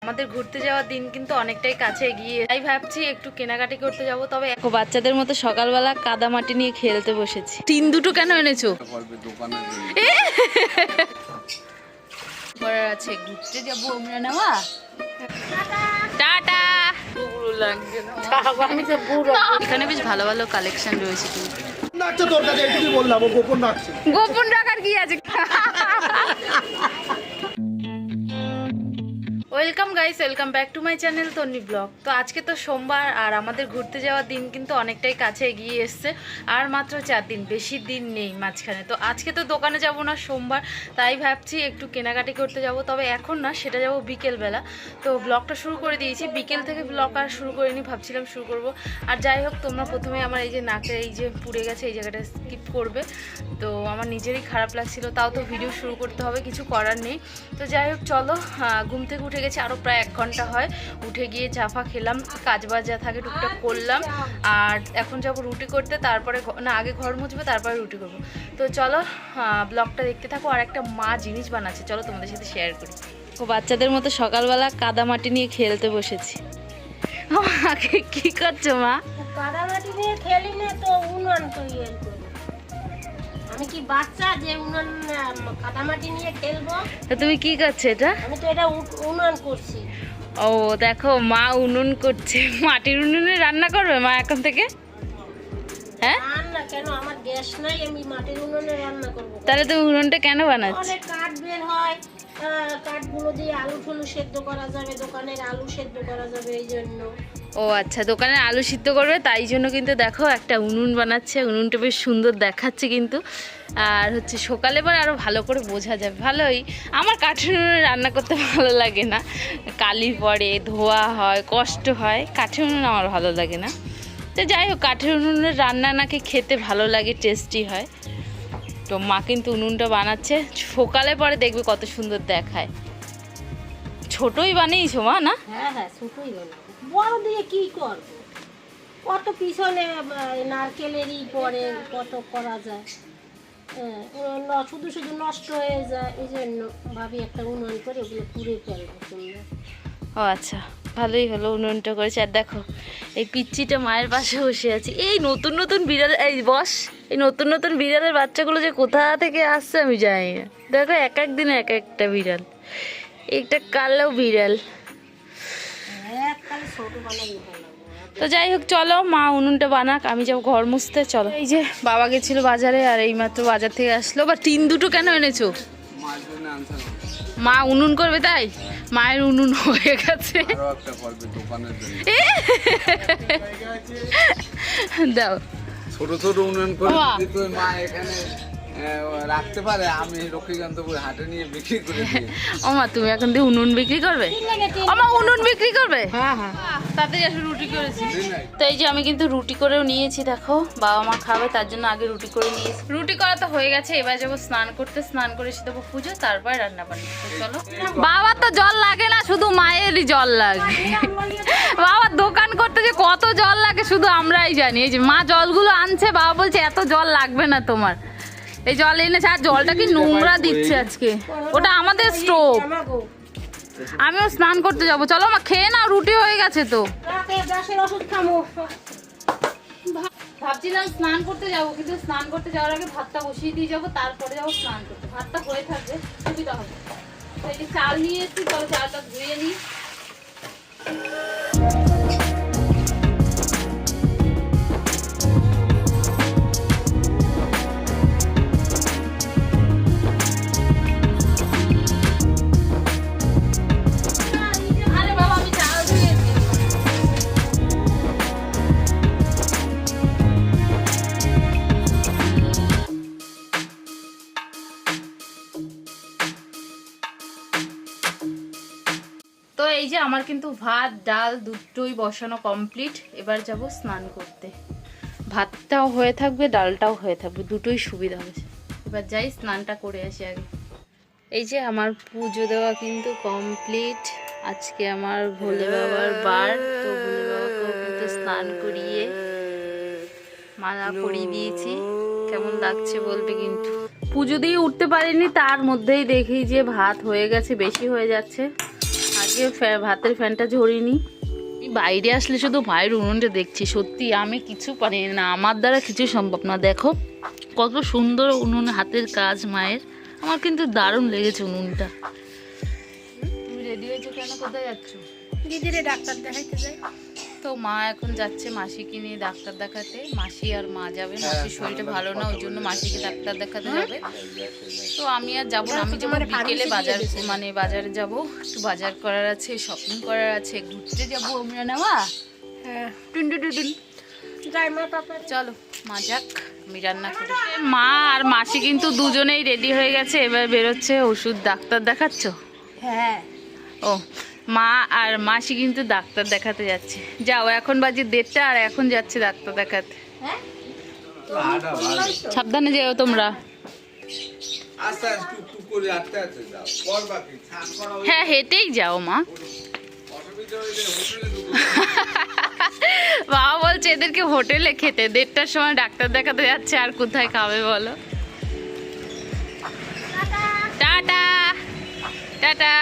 আমাদের ঘুরতে যাওয়ার দিন কিন্তু অনেকটাই কাছে এগিয়ে, তাই ভাবছি একটু কেনাকাটি করতে যাব। তবে বাচ্চাদের মতো সকালবেলা কাদা মাটি নিয়ে খেলতে বসেছি। টিন দুটো কেন এনেছো? আছে ঘুরতে যাবো আমরা নেওয়া। টাটা। এখানে বেশ ভালো ভালো কালেকশন রয়েছে কিন্তু। গোপন রাখার কি আছে? Welcome guys, welcome back to my channel Tonni blog. তো আজকে তো সোমবার আর আমাদের ঘুরতে যাওয়ার দিন কিন্তু অনেকটাই কাছে এগিয়ে এসছে। আর মাত্র 4 দিন, বেশি দিন নেই মাঝখানে। তো আজকে তো দোকানে যাব না, সোমবার, তাই ভাবছি একটু কেনাকাটি করতে যাব। তবে এখন না, সেটা যাব বিকেলবেলা। তো ব্লগটা শুরু করে দিয়েছি, বিকেল থেকে ব্লগ আর শুরু করিনি, ভাবছিলাম শুরু করব। আর যাই হোক, তোমরা প্রথমে আমার এই যে নাকে এই যে পুড়ে গেছে এই জায়গাটা স্কিপ করবে। তো আমার নিজেরই খারাপ লাগছিল, তাও তো ভিডিও শুরু করতে হবে, কিছু করার নেই। তো যাই হোক চলো, ঘুম থেকে উঠে গেছি, আরও প্রায় 1 ঘন্টা হয়। উঠে গিয়ে চাফা খেলাম, কাজ বাজ যা থাকে টুকটাক করলাম। আর এখন যাবো রুটি করতে, তারপরে না আগে ঘর মুছবে তারপরে রুটি করবো। তো চলো ব্লগটা দেখতে থাকো। আর একটা মা জিনিস বানাচ্ছে, চলো তোমাদের সাথে শেয়ার করি। ও বাচ্চাদের মতো সকালবেলা কাদা মাটি নিয়ে খেলতে বসেছি। আগে কি করছো মা? কাদা মাটি নিয়ে খেলি না তো উনুন তৈরি করি। আমি কি বাচ্চা যে উনুন কাদা মাটি নিয়ে খেলবো? তো তুমি কি করছো এটা? আমি তো এটা উনুন করছি। ও দেখো, মা উনুন করছে। মাটির উনুনে রান্না করবে মা এখন থেকে? হ্যাঁ, রান্না কেন, আমার গ্যাস নাই, আমি মাটির উনুনে রান্না করব। তাহলে তুমি উনুনটা কেন বানাচ্ছ? অনেক কাঠ বের হয়, কাঠগুলো দিয়ে আলু ঠুলু সেদ্ধ করা যাবে, দোকানের আলু সেদ্ধ করা যাবে, এই জন্য। ও আচ্ছা, দোকানে আলু সিদ্ধ করবে, তাই জন্য কিন্তু দেখো একটা উনুন বানাচ্ছে। উনুনটা বেশ সুন্দর দেখাচ্ছে কিন্তু। আর হচ্ছে সকালে পরে আরও ভালো করে বোঝা যাবে। ভালোই, আমার কাঠের উনুনে রান্না করতে ভালো লাগে না, কালি পড়ে, ধোয়া হয়, কষ্ট হয়। কাঠের উনুন আমার ভালো লাগে না। তো যাই হোক, কাঠের উনুনের রান্না নাকি খেতে ভালো লাগে, টেস্টি হয়। তো মা কিন্তু উনুনটা বানাচ্ছে, সকালে পরে দেখবে কত সুন্দর দেখায়। ছোটই বানিয়েছো মা না? হ্যাঁ হ্যাঁ, ছোটই বানাবো, বড় দিয়ে কি করবো? কত পিছনে নারকেলেরই পরে কত করা যায়। শুধু শুধু নষ্ট হয়ে যায়, এই জন্য ভাবি একটা উনুন করে ওগুলো পুড়ে ফেলবো সুন্দর। ও আচ্ছা, ভালোই হলো উনুনটা করেছে। আর দেখো এই পিচ্চিটা মায়ের পাশে বসে আছে। এই নতুন নতুন বিড়াল, এই বস, এই নতুন নতুন বিড়ালের বাচ্চাগুলো যে কোথা থেকে আসছে আমি জানি না। দেখো এক এক দিনে এক একটা বিড়াল, একটা কালো বিড়াল। ছোট বানাবি। তো যাই হোক চলো, মা উনুনটা বানাক, আমি যাবো ঘর মুছতে। চলো। এই যে বাবা গেছিল বাজারে, আর এইমাত্র বাজার থেকে আসলো। বা টিন দুটো কেন এনেছো? মা উনুন করবে তাই? মায়ের উনুন হয়ে গেছে, দাও। ছোট ছোট উন্নয়ন করে মা এখানে রাখতে পারে, আমি লক্ষ্মীকান্তপুর হাটে নিয়ে বিক্রি করে দিই। ও মা, তুমি এখন দিয়ে উনুন বিক্রি করবে? আমা উনুন বিক্রি করবে? হ্যাঁ হ্যাঁ, তাতে আসলে রুটি করেছি। তো এই যে আমি কিন্তু রুটি করেও নিয়েছি, দেখো বাবা মা খাবে তার জন্য আগে রুটি করে নিয়েছি। রুটি করা তো হয়ে গেছে, এবার যাবো স্নান করতে। স্নান করে এসে দেবো পুজো, তারপরে রান্না বান্না। চলো। বাবার তো জল লাগে না, শুধু মায়েরই জল লাগে। বাবার দোকান করতে যে কত জল লাগে শুধু আমরাই জানি। এই যে মা জলগুলো আনছে, বাবা বলছে এত জল লাগবে না তোমার। এই জল এনেছে, আর জলটা কি নোংরা দিচ্ছে আজকে। ওটা আমাদের স্টোভ। আমিও স্নান করতে যাবো, চলো মা খেয়ে নাও, রুটি হয়ে গেছে তো। ভাবছিলাম স্নান করতে যাবো, কিন্তু স্নান করতে যাওয়ার আগে ভাতটা বসিয়ে দিয়ে যাবো, তারপরে যাবো স্নান করতে। ভাতটা হয়ে থাকবে, সুবিধা হবে। তো এই যে চাল নিয়ে এসেছি, চলো চালটা ধুয়ে নিই। তো এই যে আমার কিন্তু ভাত ডাল দুটোই বসানো কমপ্লিট। এবার যাব স্নান করতে। ভাতটাও হয়ে থাকবে, ডালটাও হয়ে থাকবে, দুটোই সুবিধা হবে। এবার যাই স্নানটা করে আসি আগে। এই যে আমার পুজো দেওয়া কিন্তু কমপ্লিট। আজকে আমার ভোলে বাবার বার, তো ভোলে বাবাকেও কিন্তু স্নান করিয়ে মালা পরিয়ে দিয়েছি। কেমন লাগছে বলবে কিন্তু। পুজো দিয়ে উঠতে পারিনি, তার মধ্যেই দেখি যে ভাত হয়ে গেছে, বেশি হয়ে যাচ্ছে। আর থেকে ভাতের ফ্যানটা ঝরিয়ে নিই। বাইরে আসলে শুধু মায়ের উনুনটা দেখছি, সত্যি আমি কিছু পারি না, আমার দ্বারা কিছু সম্ভব না। দেখো কত সুন্দর উনুন, হাতের কাজ মায়ের। আমার কিন্তু দারুণ লেগেছে উনুনটা। তুমি রেডি হয়েছো কেন, কোথায় যাচ্ছ? দিদিরে ডাক্তার দেখাইতে যাই। তো মা এখন যাচ্ছে মাসিকে নিয়ে ডাক্তার দেখাতে। মাসি আর মা যাবে, মাসির শরীরটা ভালো না, ওই জন্য মাসিকে ডাক্তার দেখাতে যাবে। তো আমি আর যাবো না, আমি যাবো বিকেলে বাজার, মানে বাজারে যাব, একটু বাজার করার আছে, শপিং করার আছে, ঘুরতে যাবো আমরা। নেওয়া হ্যাঁ টুন টুন টুন। যাই মা পাপা। চলো মা যাক, আমি রান্না করি। মা আর মাসি কিন্তু দুজনেই রেডি হয়ে গেছে, এবার বেরোচ্ছে ওষুধ। ডাক্তার দেখাচ্ছ? হ্যাঁ। ও, মা আর মাসি কিন্তু ডাক্তার দেখাতে যাচ্ছে। যাও, এখন বাজে 1:30 আর এখন যাচ্ছে ডাক্তার দেখাতে। হ্যাঁ সাবধানে যেও তোমরা। আস্তে আস্তে টুকটুক করে আস্তে আস্তে যাও, করবা কি ছান করা হইছে, হ্যাঁ হেঁটেই যাও মা। অসুবিধা হইলে হোটেলে ঢুকো। বাবা বলছে এদেরকে হোটেলে খেতে, 1:30টার সময় ডাক্তার দেখাতে যাচ্ছে, আর কোথায় খাবে বলো। Tata tata.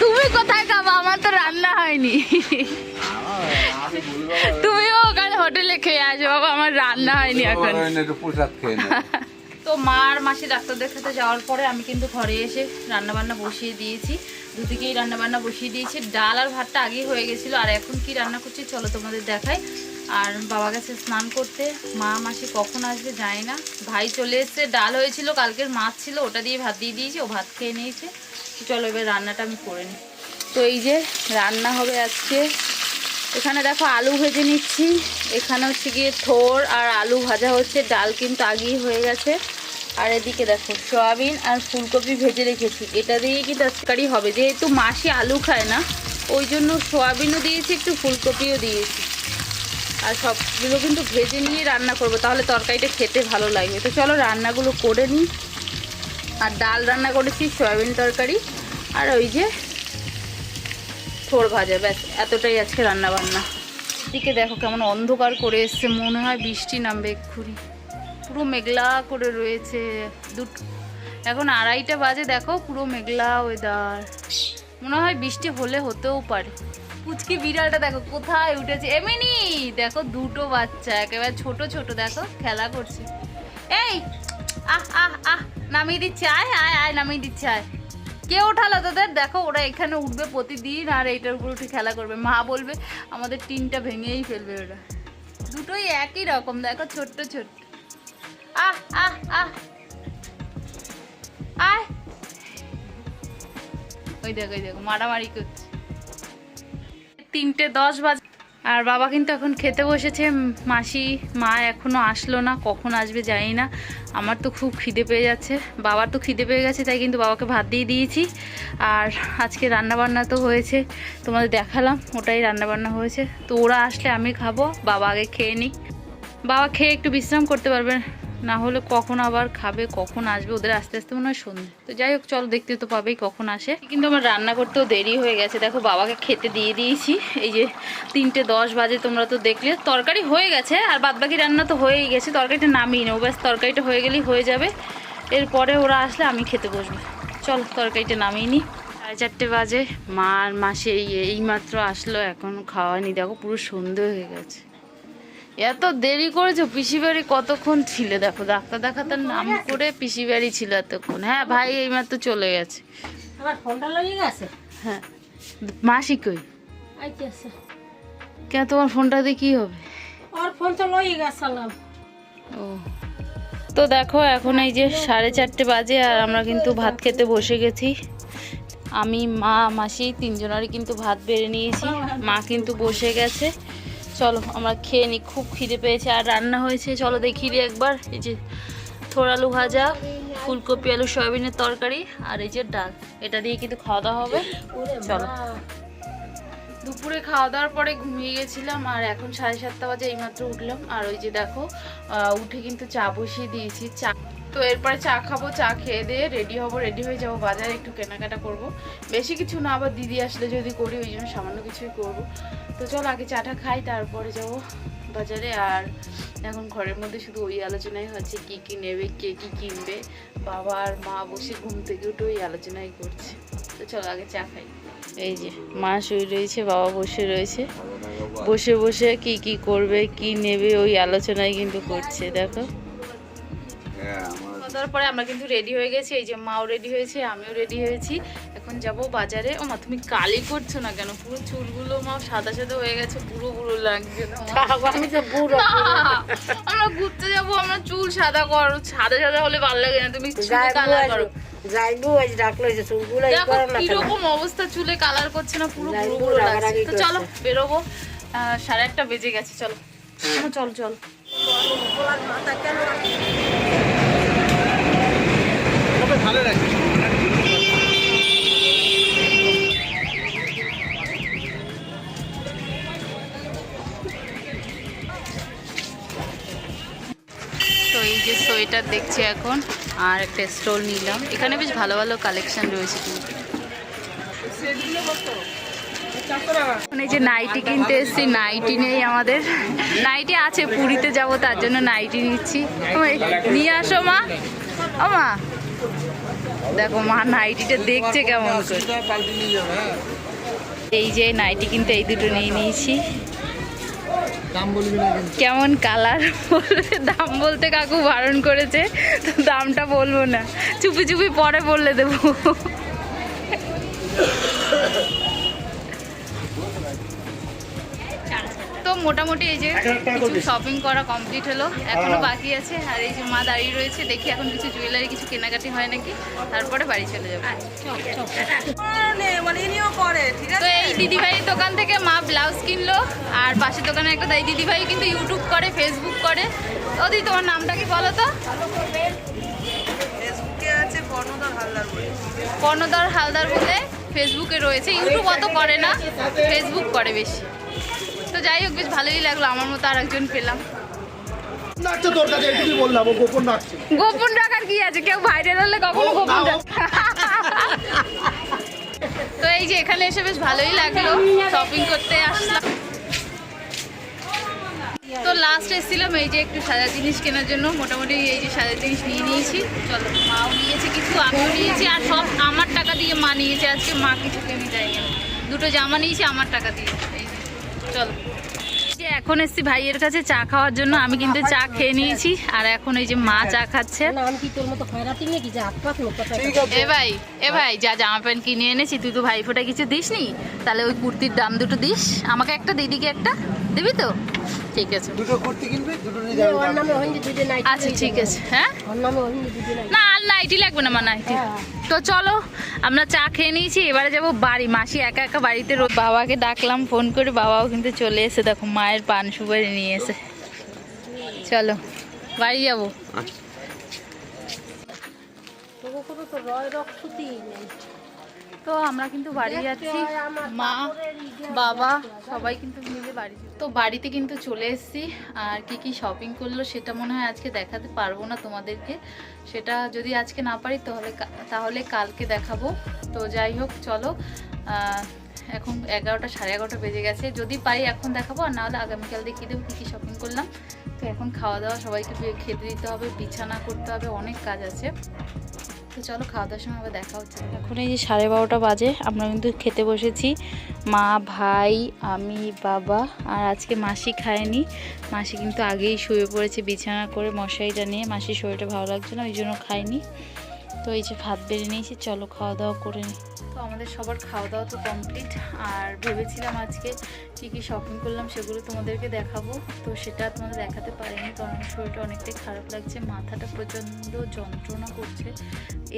তুমি কোথায় খাবো, আমার তো রান্না হয়নি। আমি বলবো তুমিও ওখানে হোটেলে খেয়ে আসো বাবা, আমার রান্না হয়নি এখন। একটু প্রসাদ খেয়ে নাও। তো মা আর মাসি ডাক্তার দেখাতে যাওয়ার পরে আমি কিন্তু ঘরে এসে রান্নাবান্না বসিয়ে দিয়েছি। দুদিকেই রান্নাবান্না বসিয়ে দিয়েছি। ডাল আর ভাতটা আগেই হয়ে গেছিলো, আর এখন কি রান্না করছি চলো তোমাদের দেখাই। আর বাবা গেছে স্নান করতে, মা মাসি কখন আসবে জানি না। ভাই চলে এসছে, ডাল হয়েছিল, কালকের মাছ ছিল, ওটা দিয়ে ভাত দিয়ে দিয়েছি, ও ভাত খেয়ে নিয়েছে। চলো এবার রান্নাটা আমি করে নিই। তো এই যে রান্না হবে আজকে, এখানে দেখো আলু ভেজে নিচ্ছি, এখানে হচ্ছে গিয়ে থোড় আর আলু ভাজা হচ্ছে, ডাল কিন্তু আগেই হয়ে গেছে। আর এদিকে দেখো সয়াবিন আর ফুলকপি ভেজে রেখেছি, এটা দিয়েই কিন্তু তরকারি হবে। যেহেতু মাসি আলু খায় না, ওই জন্য সয়াবিনও দিয়েছি, একটু ফুলকপিও দিয়েছি। আর সবগুলো কিন্তু ভেজে নিয়ে রান্না করব, তাহলে তরকারিটা খেতে ভালো লাগবে। তো চলো রান্নাগুলো করে নিই। আর ডাল রান্না করেছি, সয়াবিন তরকারি, আর ওই যে থোড় ভাজা, ব্যাস এতটাই আজকে রান্না বান্না। এদিকে দেখো কেমন অন্ধকার করে এসছে, মনে হয় বৃষ্টি নামবে এক্ষুনি। পুরো মেঘলা করে রয়েছে। এখন 2:30 বাজে, দেখো পুরো মেঘলা ওয়েদার, মনে হয় বৃষ্টি হলে হতেও পারে। পুচকি বিড়ালটা দেখো কোথায় উঠেছে, এমনি দেখো দুটো বাচ্চা একেবারে ছোট ছোট, দেখো খেলা করছে। এই আহ আহ আহ, নামিয়ে দিচ্ছে, আয় আয় আয়, নামিয়ে দিচ্ছে, আয়। কে ওঠালো তোদের? দেখো ওরা এখানে উঠবে প্রতিদিন, আর এইটার উপর উঠে খেলা করবে। মা বলবে আমাদের টিনটা ভেঙেই ফেলবে ওরা। দুটোই একই রকম, দেখো ছোট্ট ছোট্ট। আহ আহ আহ, আয়। ওই দেখো ওই দেখো মারামারি করছে। 3:10 বাজে, আর বাবা কিন্তু এখন খেতে বসেছে। মাসি মা এখনো আসলো না, কখন আসবে জানি না। আমার তো খুব খিদে পেয়ে যাচ্ছে, বাবার তো খিদে পেয়ে গেছে, তাই কিন্তু বাবাকে ভাত দিয়ে দিয়েছি। আর আজকে রান্নাবান্না তো হয়েছে, তোমাদের দেখালাম, ওটাই রান্নাবান্না হয়েছে। তো ওরা আসলে আমি খাবো, বাবা আগে খেয়ে নিই। বাবা খেয়ে একটু বিশ্রাম করতে পারবে, না হলে কখন আবার খাবে, কখন আসবে, ওদের আস্তে আস্তে মনে হয় সন্ধ্যে। তো যাই হোক চলো, দেখতে তো পাবেই কখন আসে। কিন্তু আমার রান্না করতেও দেরি হয়ে গেছে, দেখো বাবাকে খেতে দিয়ে দিয়েছি। এই যে 3:10 বাজে, তোমরা তো দেখলে। তরকারি হয়ে গেছে, আর বাদবাকি রান্না তো হয়েই গেছে। তরকারিটা নামিয়ে নেবো, ব্যাস তরকারিটা হয়ে গেলেই হয়ে যাবে। এরপরে ওরা আসলে আমি খেতে বসবো। চলো তরকারিটা নামিয়ে নিই। 4:30 বাজে, মা আর মাসি এইমাত্র আসলো, এখনো খাওয়ানি। দেখো পুরো সন্ধে হয়ে গেছে। এত দেরি করেছো? পিসি বাড়ি কতক্ষণ ছিলে? দেখো ডাক্তার দেখাতার নাম করে পিসি বাড়ি ছিল এতক্ষণ। হ্যাঁ ভাই এইমাত্র চলে গেছে। আমার ফোনটা লয়ে গেছে। হ্যাঁ, মাসি কই? আইতেছে। কেন তোমার ফোনটা দিয়ে কি হবে? ওর ফোন তো লয়ে গেছিলাম। ও, তো দেখো এখন এই যে 4:30 বাজে, আর আমরা কিন্তু ভাত খেতে বসে গেছি। আমি মা মাসি তিনজনেরই কিন্তু ভাত বেড়ে নিয়েছি, মা কিন্তু বসে গেছে। চলো আমরা খেয়ে নিই, খুব খিদে পেয়েছে। আর রান্না হয়েছে চলো দেখি দিই একবার। এই যে থোড় আলু ভাজা, ফুলকপি আলু সয়াবিনের তরকারি, আর এই যে ডাল, এটা দিয়ে কিন্তু খাওয়া দাওয়া হবে। চলো। দুপুরে খাওয়া দাওয়ার পরে ঘুমিয়ে গেছিলাম, আর এখন 7:30 বাজে, এইমাত্র উঠলাম। আর ওই যে দেখো উঠে কিন্তু চা বসিয়ে দিয়েছি। চা তো এরপরে চা খাবো, চা খেয়ে দিয়ে রেডি হবো, রেডি হয়ে যাবো বাজারে, একটু কেনাকাটা করব। বেশি কিছু না, আবার দিদি আসলে যদি করি, ওই জন্য সামান্য কিছুই করব। তো চলো আগে চাটা খাই, তারপরে যাবো বাজারে। আর এখন ঘরের মধ্যে শুধু ওই আলোচনাই হচ্ছে, কি কি নেবে, কে কি কিনবে। বাবা আর মা বসে ঘুম থেকে উঠে ওই আলোচনাই করছে। তো চলো আগে চা খাই। এই যে মা শুয়ে রয়েছে, বাবা বসে রয়েছে, বসে বসে কি কি করবে কি নেবে ওই আলোচনায় কিন্তু করছে। দেখো তারপরে আমরা কিন্তু রেডি হয়ে গেছি, এই যে মাও রেডি হয়েছে, আমিও রেডি হয়েছি। এখন যাব বাজারে। ও মা তুমি কালি করছো না কেন? পুরো চুলগুলো মা সাদা সাদা হয়ে গেছে, বুড়ো বুড়ো লাগছে। আমি তো বুড়ো। আমরা ঘুরতে যাবো, আমরা চুল সাদা করো, সাদা সাদা হলে ভালো লাগে না, তুমি কালার করো। যাইবো আজ ডাকলো যে চুলগুলো এই দেখো করো না। কিরকম অবস্থা, চুলে কালার করছে না, পুরো বুড়ো বুড়ো লাগছে। তো চলো বেরোবো, 1:30 বেজে গেছে। চলো চল চল। মাথা কেন ভালো লাগে। তো এই যে সোয়েটার দেখছি এখন, আর একটা স্টোল নিলাম। এখানে বেশ ভালো ভালো কালেকশন রয়েছে কিন্তু। এই যে নাইটি কিনতে এসেছি, নাইটি নেই আমাদের। নাইটি আছে, পুরীতে যাব তার জন্য নাইটি নিচ্ছি। নিয়ে আসো মা। ও মা দেখো মা নাইটিটা দেখছে কেমন করে। এই যে নাইটি কিন্তু এই দুটো নিয়ে নিয়েছি। কেমন কালার বলবে, দাম বলতে কাকু বারণ করেছে, তো দামটা বলবো না, চুপি চুপি পরে বললে দেবো। তো মোটামুটি এই যে কিছু শপিং করা কমপ্লিট হলো, এখনো বাকি আছে। আর এই যে মা দাঁড়িয়ে রয়েছে, দেখি এখন কিছু জুয়েলারি কিছু কেনাকাটি হয় নাকি, তারপরে বাড়ি চলে যাবে। তো এই দিদিভাইয়ের দোকান থেকে মা ব্লাউজ কিনলো, আর পাশের দোকানে একটা দাই দিদিভাই কিন্তু ইউটিউব করে, ফেসবুক করে। ও দিদি তোমার নামটা কি বলো তো? কর্ণধর হালদার বলে ফেসবুকে রয়েছে, ইউটিউব অত করে না, ফেসবুক করে বেশি। তো যাই হোক, বেশ ভালোই লাগলো, আমার মতো আর একজন পেলাম। গোপন রাখার কি আছে, কেউ ভাইরাল হলে কখনো গোপন তো এই যে এখানে এসে বেশ ভালোই লাগলো, শপিং করতে আসলাম। তো লাস্ট এসেছিলাম এই যে একটু সাজার জিনিস কেনার জন্য। মোটামুটি এই যে সাজার জিনিস নিয়ে নিয়েছি। চলো, মাও নিয়েছে কিছু, আমিও নিয়েছি, আর সব আমার টাকা দিয়ে মা নিয়েছে। আজকে মা কিছু কেমনি দেয়নি, দুটো জামা নিয়েছি আমার টাকা দিয়ে। এই যে চলো, যে এখন এসছি ভাইয়ের কাছে চা খাওয়ার জন্য। আমি কিন্তু চা খেয়ে নিয়েছি, আর এখন এই যে মা চা খাচ্ছে। এ ভাই যা জামা প্যান্ট কিনে এনেছি, তুই তো ভাই ফোটা কিছু দিস নি, তাহলে ওই কুর্তির দাম দুটো দিস, আমাকে একটা, দিদিকে একটা দিবি তো? ঠিক আছে, দুটো কুর্তি কিনবি, দুটো নিয়ে যাবি। আচ্ছা ঠিক আছে। হ্যাঁ না, আর নাইটি লাগবে না মা, নাইটি। তো চলো, আমরা চা খেয়ে নিয়েছি, এবারে যাবো বাড়ি। মাসি একা একা বাড়িতে, বাবাকে ডাকলাম ফোন করে, বাবাও কিন্তু চলে এসে, দেখো মায়ের পান সুপারি নিয়ে এসে। চলো বাড়ি যাবো। তো আমরা কিন্তু বাড়ি যাচ্ছি, মা বাবা সবাই কিন্তু মিলে বাড়ি। তো বাড়িতে কিন্তু চলে এসেছি, আর কি কি শপিং করলো সেটা মনে হয় আজকে দেখাতে পারবো না তোমাদেরকে। সেটা যদি আজকে না পারি তাহলে কালকে দেখাবো। তো যাই হোক চলো, এখন 11টা 11:30 বেজে গেছে। যদি পারি এখন দেখাবো, আর নাহলে আগামীকাল দেখিয়ে দেবো কী কী শপিং করলাম। তো এখন খাওয়া দাওয়া, সবাইকে খেতে দিতে হবে, বিছানা করতে হবে, অনেক কাজ আছে। তো চলো, খাওয়া দাওয়ার সময় আবার দেখা হচ্ছে। এখন এই যে 12:30 বাজে, আমরা কিন্তু খেতে বসেছি, মা ভাই আমি বাবা। আর আজকে মাসি খায়নি, মাসি কিন্তু আগেই শুয়ে পড়েছে বিছানা করে মশারিটা নিয়ে। মাসির শরীরটা ভালো লাগছে না, ওই জন্য খায়নি। তো এই যে ভাত বেড়ে নিয়েছি, চলো খাওয়া দাওয়া করে নিই। তো আমাদের সবার খাওয়া দাওয়া তো কমপ্লিট, আর ভেবেছিলাম আজকে কী কী শপিং করলাম সেগুলো তোমাদেরকে দেখাবো, তো সেটা তোমাদের দেখাতে পারিনি, কারণ আমার শরীরটা অনেকটাই খারাপ লাগছে, মাথাটা প্রচণ্ড যন্ত্রণা করছে।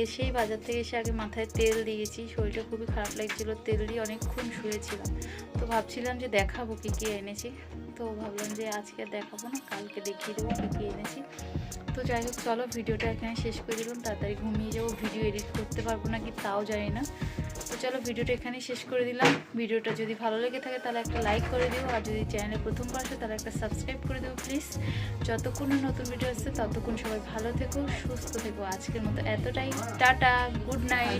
এসেই বাজার থেকে এসে আগে মাথায় তেল দিয়েছি, শরীরটা খুবই খারাপ লাগছিলো, তেল দিয়ে অনেকক্ষণ শুয়েছিলাম। তো ভাবছিলাম যে দেখাবো কী কী এনেছি, তো ভাবলাম যে আজকে দেখাবো না, কালকে দেখিয়ে দেবো কী কী এনেছি। তো যাই হোক চলো, ভিডিওটা এখানে শেষ করে দিলাম, তাড়াতাড়ি ঘুমিয়ে যাবো, ভিডিও এডিট করতে পারবো না কি তাও জানি না। তো চলো, ভিডিওটা এখানে শেষ করে দিলাম। ভিডিওটা যদি ভালো লেগে থাকে তাহলে একটা লাইক করে দিও, আর যদি চ্যানেলে প্রথমবার আসে তাহলে একটা সাবস্ক্রাইব করে দেবো প্লিজ। যতক্ষণ নতুন ভিডিও আসছে ততক্ষণ সবাই ভালো থেকো, সুস্থ থেকো। আজকের মতো এতটাই, টাটা, গুড নাইট।